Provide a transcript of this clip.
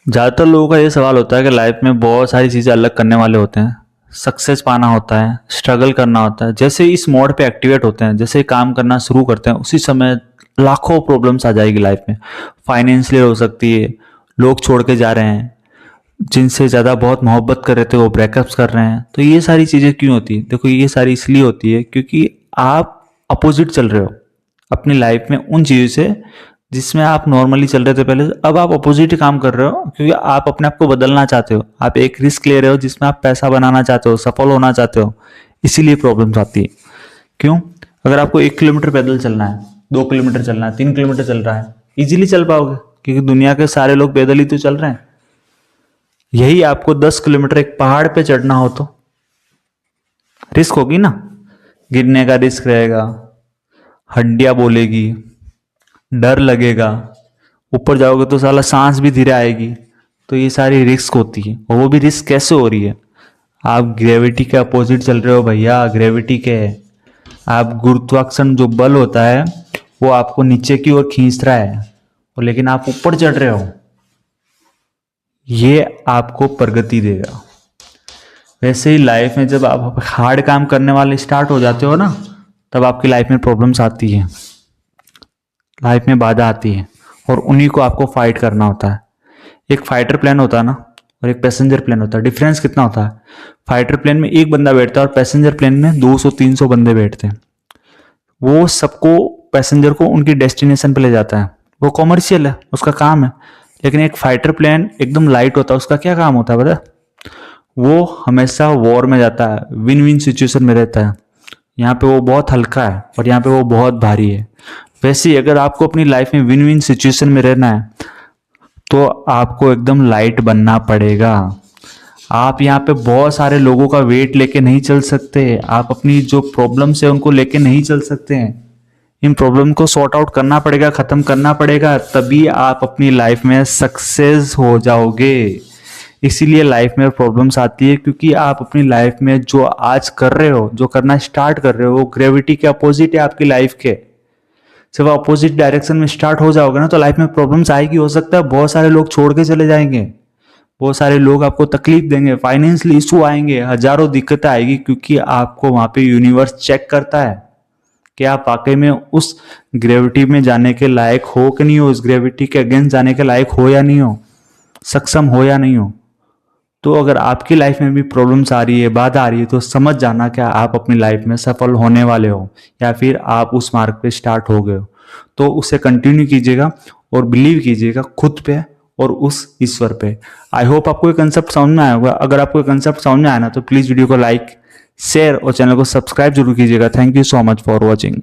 ज़्यादातर लोगों का ये सवाल होता है कि लाइफ में बहुत सारी चीज़ें अलग करने वाले होते हैं। सक्सेस पाना होता है, स्ट्रगल करना होता है। जैसे ही इस मोड पे एक्टिवेट होते हैं, जैसे ही काम करना शुरू करते हैं, उसी समय लाखों प्रॉब्लम्स आ जाएगी लाइफ में। फाइनेंशियल हो सकती है, लोग छोड़ के जा रहे हैं, जिनसे ज़्यादा बहुत मोहब्बत कर रहे थे वो ब्रेकअप्स कर रहे हैं। तो ये सारी चीज़ें क्यों होती है? देखो, ये सारी इसलिए होती है क्योंकि आप अपोजिट चल रहे हो अपनी लाइफ में उन चीज़ों से जिसमें आप नॉर्मली चल रहे थे पहले। अब आप अपोजिट ही काम कर रहे हो क्योंकि आप अपने आप को बदलना चाहते हो। आप एक रिस्क ले रहे हो जिसमें आप पैसा बनाना चाहते हो, सफल होना चाहते हो। इसीलिए प्रॉब्लम्स आती है। क्यों? अगर आपको 1 किलोमीटर पैदल चलना है, 2 किलोमीटर चलना है, 3 किलोमीटर चल रहा है, इजीली चल पाओगे क्योंकि दुनिया के सारे लोग पैदल ही तो चल रहे हैं। यही आपको 10 किलोमीटर एक पहाड़ पे चढ़ना हो तो रिस्क होगी ना। गिरने का रिस्क रहेगा, हड्डियां बोलेगी, डर लगेगा। ऊपर जाओगे तो साला सांस भी धीरे आएगी। तो ये सारी रिस्क होती है। और वो भी रिस्क कैसे हो रही है? आप ग्रेविटी के अपोजिट चल रहे हो भैया, ग्रेविटी के। आप गुरुत्वाकर्षण जो बल होता है वो आपको नीचे की ओर खींच रहा है, और लेकिन आप ऊपर चढ़ रहे हो। ये आपको प्रगति देगा। वैसे ही लाइफ में जब आप हार्ड काम करने वाले स्टार्ट हो जाते हो ना, तब आपकी लाइफ में प्रॉब्लम्स आती है, लाइफ में बाधा आती है, और उन्हीं को आपको फाइट करना होता है। एक फाइटर प्लेन होता है ना, और एक पैसेंजर प्लेन होता है। डिफरेंस कितना होता है? फाइटर प्लेन में एक बंदा बैठता है और पैसेंजर प्लेन में 200-300 बंदे बैठते हैं। वो सबको, पैसेंजर को उनकी डेस्टिनेशन पे ले जाता है। वो कॉमर्शियल है, उसका काम है। लेकिन एक फाइटर प्लेन एकदम लाइट होता है। उसका क्या काम होता है पता है? वो हमेशा वॉर में जाता है, विन विन सिचुएशन में रहता है। यहाँ पे वो बहुत हल्का है और यहाँ पे वो बहुत भारी है। वैसे ही अगर आपको अपनी लाइफ में विन विन सिचुएशन में रहना है तो आपको एकदम लाइट बनना पड़ेगा। आप यहाँ पे बहुत सारे लोगों का वेट लेके नहीं चल सकते। आप अपनी जो प्रॉब्लम्स है उनको लेके नहीं चल सकते हैं। इन प्रॉब्लम को सॉर्ट आउट करना पड़ेगा, खत्म करना पड़ेगा, तभी आप अपनी लाइफ में सक्सेस हो जाओगे। इसीलिए लाइफ में प्रॉब्लम्स आती है क्योंकि आप अपनी लाइफ में जो आज कर रहे हो, जो करना स्टार्ट कर रहे हो, वो ग्रेविटी के अपोजिट है आपकी लाइफ के। जब आप अपोजिट डायरेक्शन में स्टार्ट हो जाओगे ना, तो लाइफ में प्रॉब्लम्स आएगी। हो सकता है बहुत सारे लोग छोड़ के चले जाएंगे, बहुत सारे लोग आपको तकलीफ देंगे, फाइनेंशियल इशू आएंगे, हजारों दिक्कतें आएगी, क्योंकि आपको वहां पे यूनिवर्स चेक करता है कि आप वाकई में उस ग्रेविटी में जाने के लायक हो कि नहीं हो, उस ग्रेविटी के अगेंस्ट जाने के लायक हो या नहीं हो, सक्षम हो या नहीं हो। तो अगर आपकी लाइफ में भी प्रॉब्लम्स आ रही है, बाधा आ रही है, तो समझ जाना कि आप अपनी लाइफ में सफल होने वाले हो, या फिर आप उस मार्ग पे स्टार्ट हो गए हो। तो उसे कंटिन्यू कीजिएगा और बिलीव कीजिएगा खुद पे और उस ईश्वर पे। आई होप आपको ये कंसेप्ट समझ में आया होगा। अगर आपको ये कंसेप्ट समझ में आया ना, तो प्लीज़ वीडियो को लाइक, शेयर और चैनल को सब्सक्राइब जरूर कीजिएगा। Thank you so much for watching.